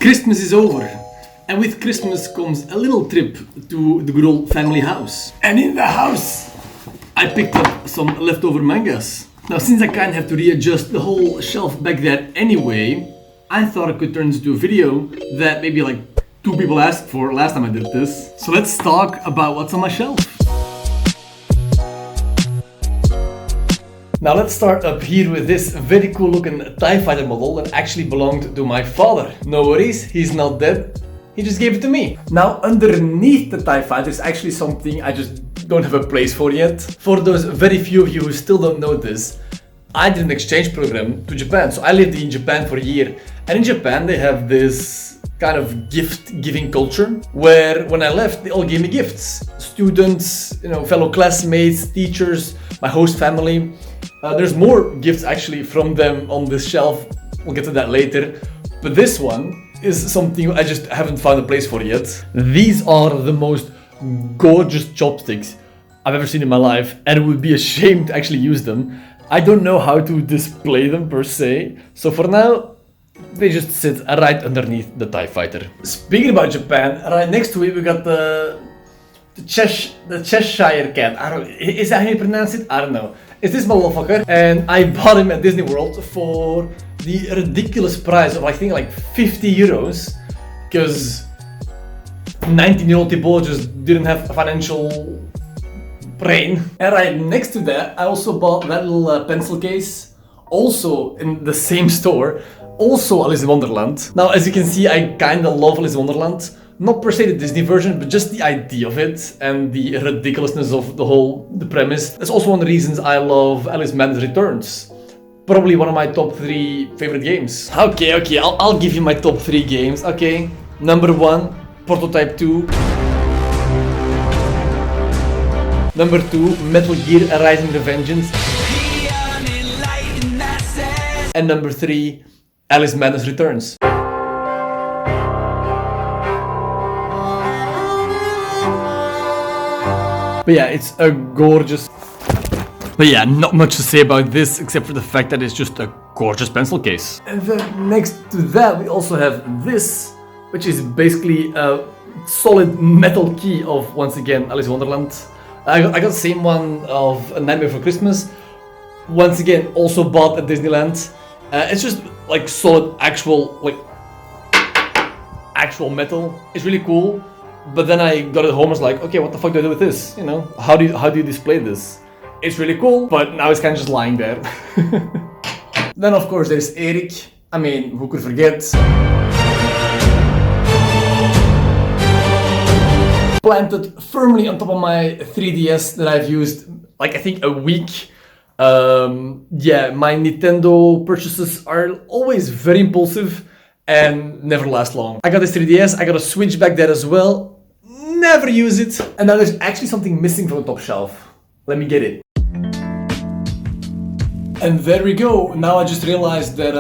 Christmas is over, and with Christmas comes a little trip to the good old family house. And in the house, I picked up some leftover mangas. Now, since I kind of have to readjust the whole shelf back there anyway, I thought I could turn this into a video that maybe like 2 people asked for last time I did this. So let's talk about what's on my shelf. Now let's start up here with this very cool looking TIE fighter model that actually belonged to my father. No worries, he's not dead. He just gave it to me. Now underneath the TIE fighter is actually something I just don't have a place for yet. For those very few of you who still don't know this, I did an exchange program to Japan. So I lived in Japan for a year. And in Japan they have this kind of gift-giving culture where when I left they all gave me gifts. Students, fellow classmates, teachers, my host family. There's more gifts actually from them on this shelf. We'll get to that later. But this one is something I just haven't found a place for yet. These are the most gorgeous chopsticks I've ever seen in my life, and it would be a shame to actually use them. I don't know how to display them per se, so for now they just sit right underneath the TIE fighter. Speaking about Japan, right next to it we got the Cheshire cat. Is that how you pronounce it? I don't know. It's this motherfucker, and I bought him at Disney World for the ridiculous price of I think like 50 euros, because 19-year-old Tyboo just didn't have a financial brain. And right next to that, I also bought that little pencil case, also in the same store, also Alice in Wonderland. Now, as you can see, I kinda love Alice in Wonderland. Not per se the Disney version, but just the idea of it and the ridiculousness of the premise. That's also one of the reasons I love Alice Madness Returns. Probably one of my top 3 favorite games. Okay, I'll give you my top 3 games. Okay, number 1, Prototype 2. Number 2, Metal Gear Rising: Revengeance. And number 3, Alice Madness Returns. But yeah, it's a gorgeous... But yeah, not much to say about this except for the fact that it's just a gorgeous pencil case. And then next to that we also have this, which is basically a solid metal key of, once again, Alice in Wonderland. I got the same one of A Nightmare Before Christmas. Once again, also bought at Disneyland. It's just like solid actual metal. It's really cool. But then I got it home and was like, okay, what the fuck do I do with this? How do you display this? It's really cool, but now it's kind of just lying there. Then of course there's Eric. I mean, who could forget? Planted firmly on top of my 3DS that I've used like I think a week. Yeah, my Nintendo purchases are always very impulsive and never last long. I got this 3DS, I got a Switch back there as well. Never use it. And now there's actually something missing from the top shelf. Let me get it. And there we go. Now I just realized that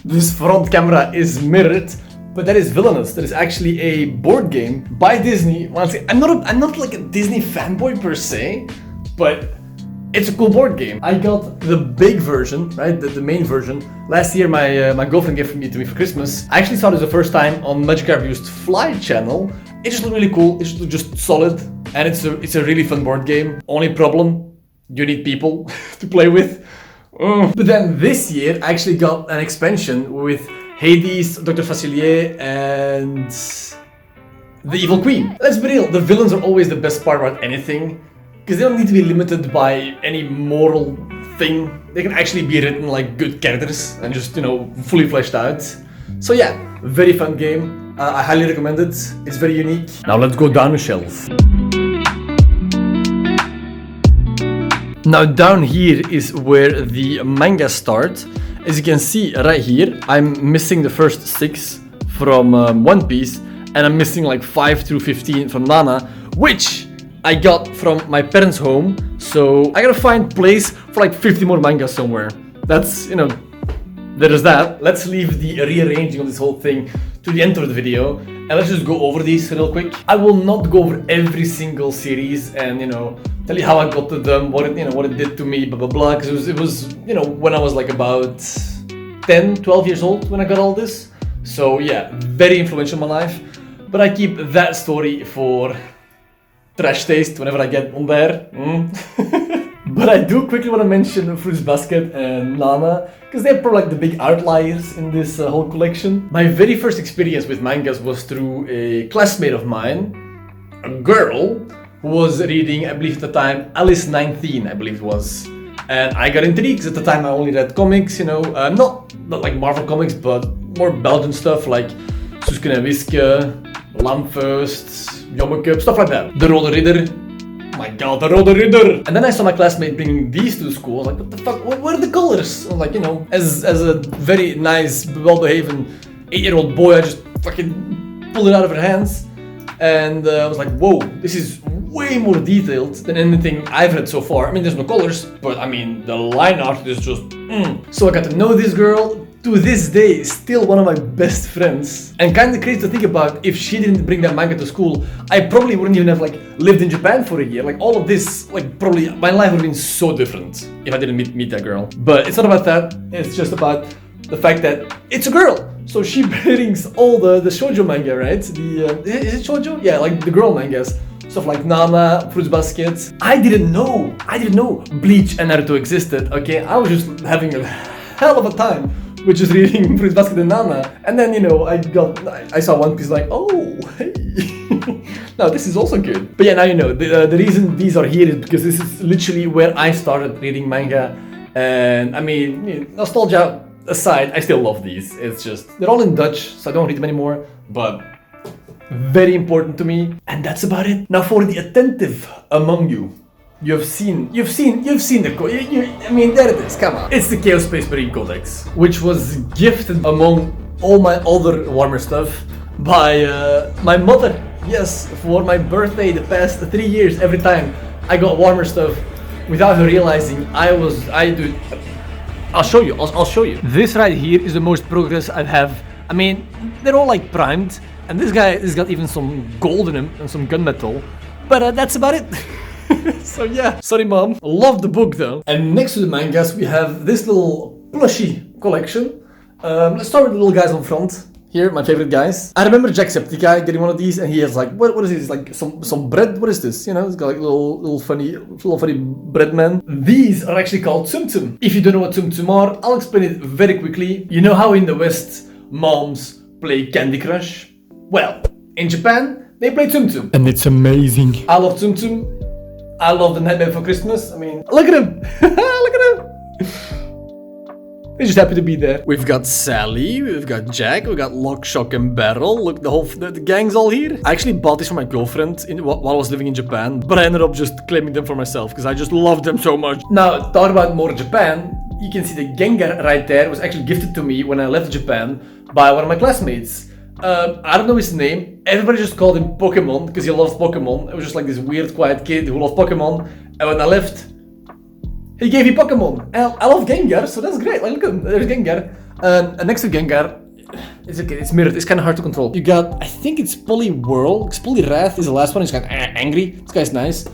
this front camera is mirrored, but that is villainous. That is actually a board game by Disney. Once again, I'm not like a Disney fanboy per se, but it's a cool board game. I got the big version, right? The main version. Last year my girlfriend gave it to me for Christmas. I actually saw this the first time on Magic Review's Fly channel. It just looked really cool. It's just solid, and it's a really fun board game. Only problem, you need people to play with. But then this year I actually got an expansion with Hades, Dr. Facilier, and the Evil Queen. Let's be real, the villains are always the best part about anything, because they don't need to be limited by any moral thing. They can actually be written like good characters and just, fully fleshed out. So yeah, very fun game. I highly recommend it. It's very unique. Now let's go down the shelf. Now down here is where the manga start. As you can see right here, I'm missing the first 6 from One Piece, and I'm missing like 5 through 15 from Nana, which I got from my parents' home. So I gotta find place for like 50 more mangas somewhere. That's, there's that. Let's leave the rearranging of this whole thing to the end of the video, and let's just go over these real quick. I will not go over every single series and tell you how I got to them, what it did to me, blah blah blah, because it was when I was like about 10, 12 years old when I got all this. So yeah, very influential in my life. But I keep that story for trash taste whenever I get on there. But I do quickly want to mention Fruits Basket and Nana, because they're probably like the big outliers in this whole collection. My very first experience with mangas was through a classmate of mine, a girl who was reading, I believe at the time, Alice 19, I believe it was. And I got intrigued, because at the time I only read comics, you know, not like Marvel comics, but more Belgian stuff like Suske en Wiske, Lamfeust, Jommeke, stuff like that. The Rode Ridder. My god, the Rode Ridder! And then I saw my classmate bringing these to the school. I was like, what the fuck? What are the colors? I'm like, you know, as a very nice, well-behaved 8-year-old boy, I just fucking pulled it out of her hands. And I was like, whoa, this is way more detailed than anything I've read so far. I mean, there's no colors, but I mean, the line art is just So I got to know this girl. To this day, still one of my best friends. And kinda crazy to think about, if she didn't bring that manga to school, I probably wouldn't even have like lived in Japan for a year. Like all of this, like probably my life would have been so different if I didn't meet that girl. But it's not about that, it's just about the fact that it's a girl. So she brings all the shoujo manga, right? Is it shoujo? Yeah, like the girl mangas. Stuff like Nana, Fruits Basket. I didn't know Bleach and Naruto existed, okay? I was just having a hell of a time with just reading Fruits Basket and Nana. And then, you know, I saw One Piece like, oh, hey. Now this is also good. But yeah, now you know, the reason these are here is because this is literally where I started reading manga. And I mean, you know, nostalgia aside, I still love these. It's just, they're all in Dutch, so I don't read them anymore. But very important to me. And that's about it. Now for the attentive among you, you've seen the I mean, there it is, come on. It's the Chaos Space Marine Codex, which was gifted among all my other Warhammer stuff by my mother. Yes, for my birthday the past 3 years, every time I got Warhammer stuff without her realizing I'll show you. This right here is the most progress I have. I mean, they're all like primed, and this guy has got even some gold in him and some gunmetal, but that's about it. So yeah, sorry mom. Love the book though. And next to the mangas we have this little plushie collection. Let's start with the little guys on front. Here, my favorite guys. I remember Jacksepticeye getting one of these, and he has like, what is this? Like some bread? What is this? You know, it's got like little funny bread man. These are actually called Tsum Tsum. If you don't know what Tsum Tsum are, I'll explain it very quickly. You know how in the West moms play Candy Crush? Well, in Japan they play Tsum Tsum, and it's amazing. I love Tsum Tsum. I love the Nightmare Before Christmas. I mean, look at him! Look at him! He's just happy to be there. We've got Sally, we've got Jack, we've got Lock, Shock, and Barrel. Look, the gang's all here. I actually bought this for my girlfriend while I was living in Japan, but I ended up just claiming them for myself because I just love them so much. Now, talking about more Japan, you can see the Gengar right there was actually gifted to me when I left Japan by one of my classmates. I don't know his name. Everybody just called him Pokemon because he loves Pokemon. It was just like this weird, quiet kid who loved Pokemon. And when I left, he gave me Pokemon. And I love Gengar, so that's great. Like, look at him. There's Gengar. And next to Gengar, it's okay. It's mirrored. It's kind of hard to control. You got, I think it's Poliwhirl. Poliwrath is the last one. He's kind of angry. This guy's nice.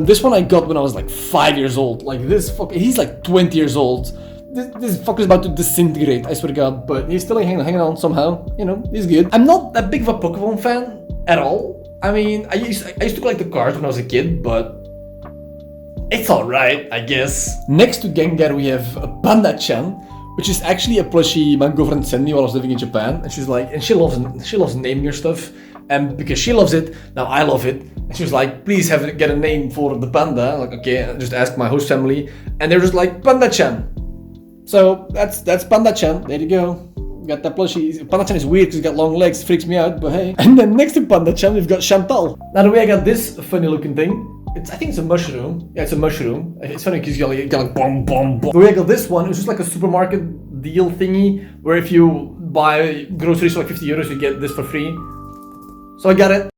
This one I got when I was like 5 years old. Like this fuck. He's like 20 years old. This fucker's about to disintegrate, I swear to God, but he's still hanging on somehow, you know, he's good. I'm not that big of a Pokemon fan at all. I mean, I used to collect the cards when I was a kid, but it's alright, I guess. Next to Gengar we have Panda-chan, which is actually a plushie my girlfriend sent me while I was living in Japan, and she's like, and she loves naming her stuff, and because she loves it, now I love it. And she was like, please get a name for the panda. I'm like, okay, just ask my host family, and they're just like, Panda-chan. So that's Panda-chan. There you go. Got that plushie. Panda-chan is weird because he's got long legs. Freaks me out, but hey. And then next to Panda-chan, we've got Chantal. Now the way I got this funny looking thing, I think it's a mushroom. Yeah, it's a mushroom. It's funny because you got like boom, boom, boom. The way I got this one, it was just like a supermarket deal thingy where if you buy groceries for like 50 euros, you get this for free. So I got it.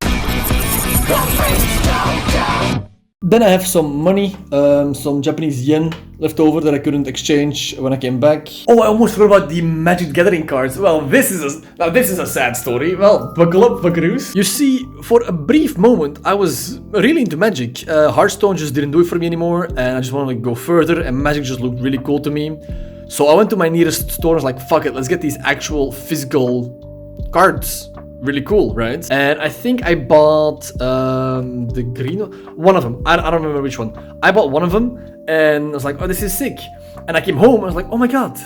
Then I have some money, some Japanese yen left over that I couldn't exchange when I came back. Oh, I almost forgot about the Magic Gathering cards. Well, this is a sad story. Well, buckle up, buckaroos. You see, for a brief moment, I was really into Magic. Hearthstone just didn't do it for me anymore, and I just wanted to go further, and Magic just looked really cool to me. So I went to my nearest store and was like, fuck it, let's get these actual physical cards. Really cool, right? And I think I bought the green one of them. I don't remember which one. I bought one of them and I was like, oh, this is sick. And I came home and I was like, oh my god,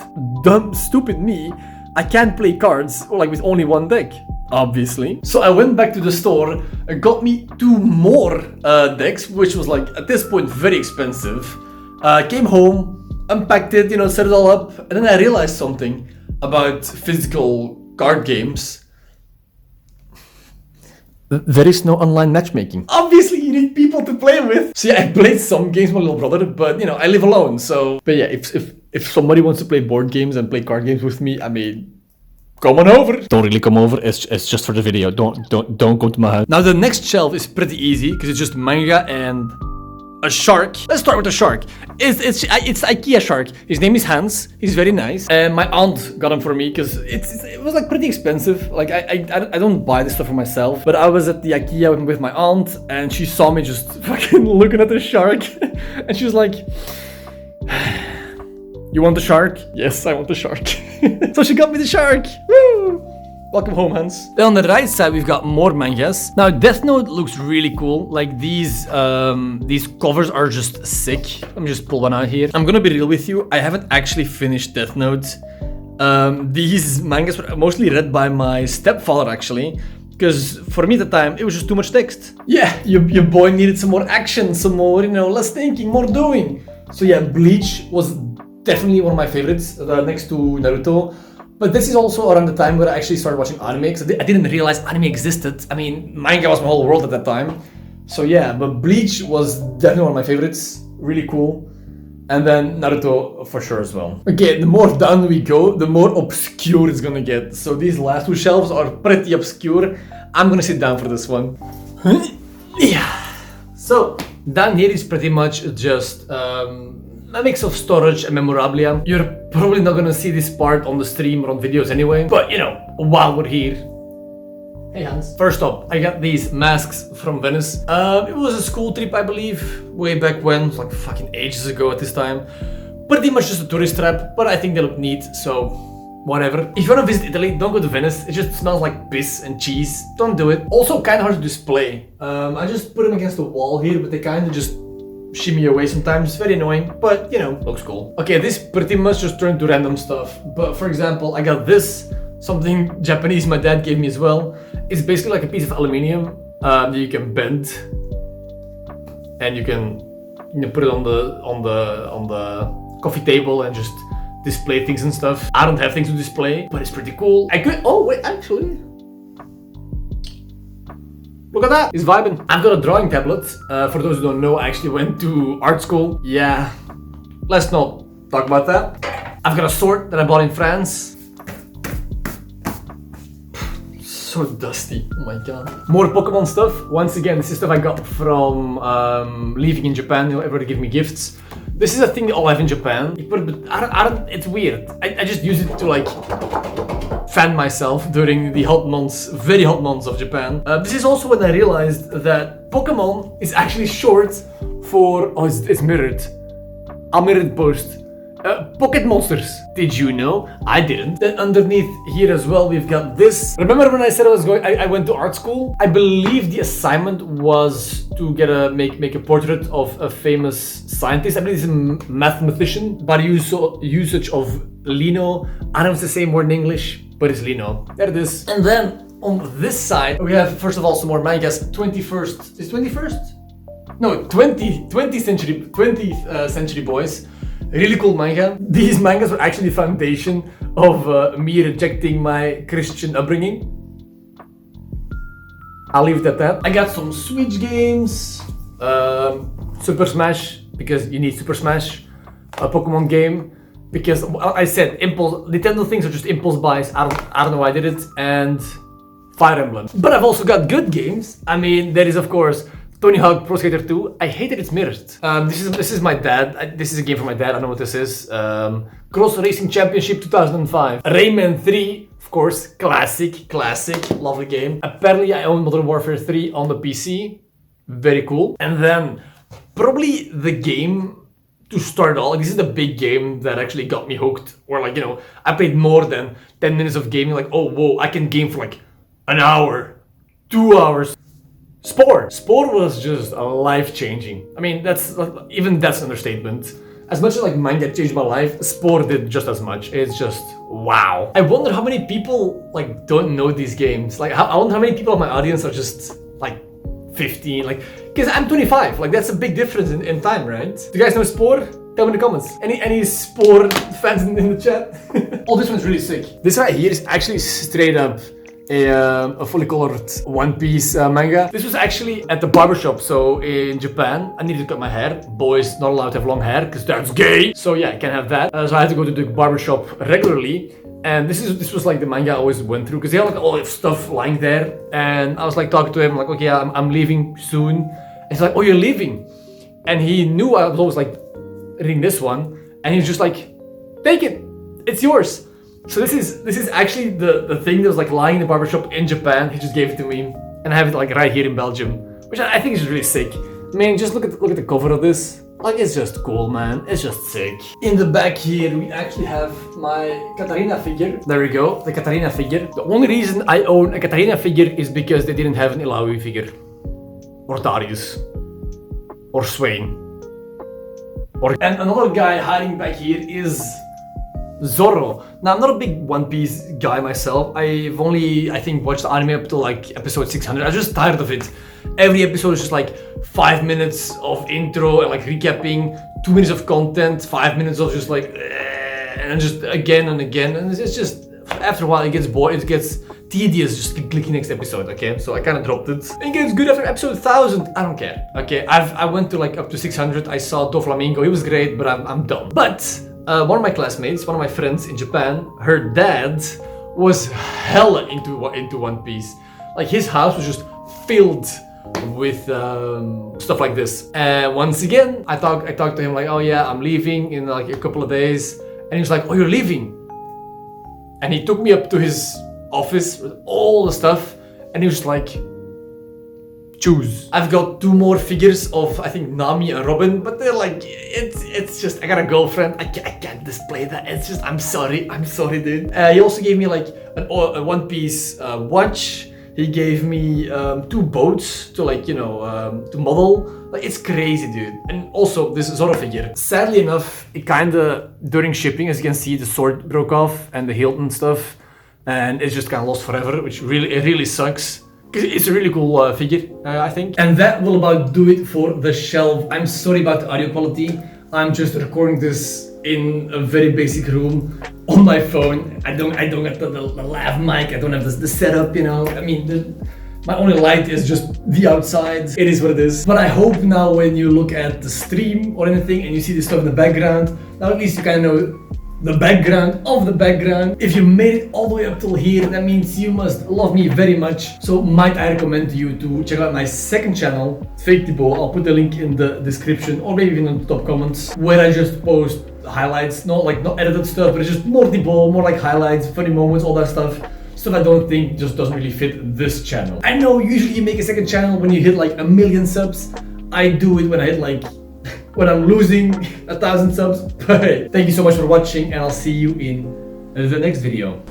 dumb, stupid me. I can't play cards like with only one deck, obviously. So I went back to the store, got me 2 more decks, which was like at this point very expensive. Came home, unpacked it, set it all up, and then I realized something about physical card games. There is no online matchmaking. Obviously, you need people to play with. So yeah, I played some games with my little brother, but I live alone. So, but yeah, if somebody wants to play board games and play card games with me, I mean, come on over. Don't really come over. It's just for the video. Don't go to my house. Now the next shelf is pretty easy because it's just manga and a shark. Let's start with the shark. It's IKEA shark. His name is Hans. He's very nice. And my aunt got him for me because it was like pretty expensive. Like I don't buy this stuff for myself. But I was at the IKEA with my aunt and she saw me just fucking looking at the shark. And she was like, you want the shark? Yes, I want the shark. So she got me the shark. Woo! Welcome home, Hans. Then on the right side, we've got more mangas. Now, Death Note looks really cool. Like these covers are just sick. Let me just pull one out here. I'm gonna be real with you. I haven't actually finished Death Note. These mangas were mostly read by my stepfather, actually. Because for me at the time, it was just too much text. Yeah, your boy needed some more action, some more, less thinking, more doing. So yeah, Bleach was definitely one of my favorites, next to Naruto. But this is also around the time where I actually started watching anime, because I didn't realize anime existed. I mean, manga was my whole world at that time. So yeah, but Bleach was definitely one of my favorites. Really cool. And then Naruto for sure as well. Okay, the more down we go, the more obscure it's gonna get. So these last 2 shelves are pretty obscure. I'm gonna sit down for this one. Yeah. So down here is pretty much just a mix of storage and memorabilia. You're probably not gonna see this part on the stream or on videos anyway, but while we're here. Hey Hans. First up, I got these masks from Venice. It was a school trip, I believe, way back when, like fucking ages ago at this time. Pretty much just a tourist trap, but I think they look neat, so whatever. If you wanna visit Italy, don't go to Venice. It just smells like piss and cheese. Don't do it. Also kinda hard to display. I just put them against the wall here, but they kinda just shimmy away sometimes. It's very annoying, but looks cool. Okay, this pretty much just turned to random stuff. But for example, I got this, something Japanese my dad gave me as well. It's basically like a piece of aluminium that you can bend, and you can put it on the coffee table and just display things and stuff. I don't have things to display, but it's pretty cool. I could. Oh wait, actually. Look at that, he's vibing. I've got a drawing tablet. For those who don't know, I actually went to art school. Yeah, let's not talk about that. I've got a sword that I bought in France. So dusty, oh my god. More Pokemon stuff. Once again, this is stuff I got from leaving in Japan. Everybody give me gifts. This is a thing they all have in Japan. It's weird. I just use it to like fan myself during the hot months, very hot months of Japan. This is also when I realized that Pokemon is actually short for, it's mirrored. I'll mirror the post. Pocket Monsters. Did you know? I didn't. Then underneath here as well, we've got this. Remember when I said I went to art school? I believe the assignment was to make a portrait of a famous scientist. I believe he's a mathematician, by usage of lino. I don't know if it's the same word in English, but it's lino. There it is. And then on this side, we have first of all some more mangas. 21st. Is 21st? No, 20th century boys. Really cool manga. These mangas were actually the foundation of me rejecting my Christian upbringing. I'll leave it at that. I got some Switch games, Super Smash, because you need Super Smash, a Pokemon game, because I said Nintendo things are just impulse buys. I don't know why I did it, and Fire Emblem. But I've also got good games. I mean, there is of course Tony Hawk Pro Skater 2. I hate that it's mirrored. This is my dad. This is a game for my dad. I know what this is. Cross Racing Championship 2005. Rayman 3, of course, classic, lovely game. Apparently, I own Modern Warfare 3 on the PC. Very cool. And then probably the game to start it all. Like, this is the big game that actually got me hooked. Or like, you know, I played more than 10 minutes of gaming. Like, oh, whoa, I can game for like an hour, 2 hours. Spore was just life-changing. I mean, that's an understatement. As much as like Manga changed my life, Spore did just as much. It's just wow. I wonder how many people like don't know these games. Like, I wonder how many people in my audience are just like 15. Like, because I'm 25. Like, that's a big difference in time, right? Do you guys know Spore? Tell me in the comments. Any Spore fans in the chat? Oh, this one's really sick. This right here is actually straight up a fully colored One Piece manga. This was actually at the barbershop. So in Japan, I needed to cut my hair. Boys not allowed to have long hair because that's gay. So yeah, I can't have that. So I had to go to the barbershop regularly. And this was like the manga I always went through because they had like all this stuff lying there. And I was like talking to him like, okay, I'm leaving soon. And he's like, oh, you're leaving? And he knew I was always like reading this one. And he was just like, take it, it's yours. So this is actually the thing that was like lying in the barbershop in Japan. He just gave it to me, and I have it like right here in Belgium, which I think is really sick. Man, just look at the cover of this. Like, it's just cool, man. It's just sick. In the back here, we actually have my Katarina figure. There we go, the Katarina figure. The only reason I own a Katarina figure is because they didn't have an Ilaoi figure, or Darius, or Swain, and another guy hiding back here is Zoro. Now, I'm not a big One Piece guy myself. I've only, I think, watched the anime up to like episode 600. I was just tired of it. Every episode is just like 5 minutes of intro and like recapping, 2 minutes of content, 5 minutes of just like, and just again and again. And it's just, after a while, it gets bored, it gets tedious just clicking next episode, okay? So I kind of dropped it. It gets good after episode 1000. I don't care, okay? I went to like up to 600. I saw Doflamingo. He was great, but I'm done. But one of my classmates, one of my friends in Japan, her dad was hella into One Piece. Like, his house was just filled with stuff like this. And once again, I talked to him like, oh yeah, I'm leaving in like a couple of days. And he was like, oh, you're leaving? And he took me up to his office with all the stuff, and he was like, choose. I've got 2 more figures of, I think, Nami and Robin, but they're like, it's just, I got a girlfriend, I can't display that. It's just, I'm sorry, dude. He also gave me like a One Piece watch. He gave me 2 boats to like, you know, to model. Like, it's crazy, dude. And also this Zoro figure. Sadly enough, it kinda, during shipping, as you can see, the sword broke off and the hilt and stuff, and it's just kinda lost forever, which really sucks. Because it's a really cool figure, I think. And that will about do it for the shelf. I'm sorry about the audio quality. I'm just recording this in a very basic room on my phone. I don't get the lav mic. I don't have the setup, you know. I mean, my only light is just the outside. It is what it is. But I hope now when you look at the stream or anything and you see this stuff in the background, now at least you kind of know the background of the background. If you made it all the way up till here, that means you must love me very much. So might I recommend you to check out my second channel, Fake Tyboo. I'll put the link in the description or maybe even in the top comments, where I just post highlights, not edited stuff, but it's just more Tyboo, more like highlights, funny moments, all that stuff. Stuff I don't think just doesn't really fit this channel. I know usually you make a second channel when you hit like 1 million subs. I do it when I hit like when I'm losing 1,000 subs. But hey, thank you so much for watching, and I'll see you in the next video.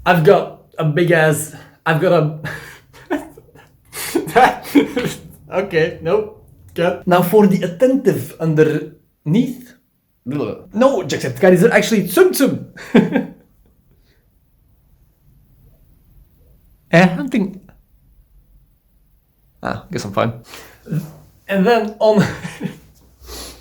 I've got a big ass. I've got a. Okay, nope. Cut. Now for the attentive underneath. No, Jacksepticeye is actually Tsum Tsum. Hunting. Ah, guess I'm fine. And then on.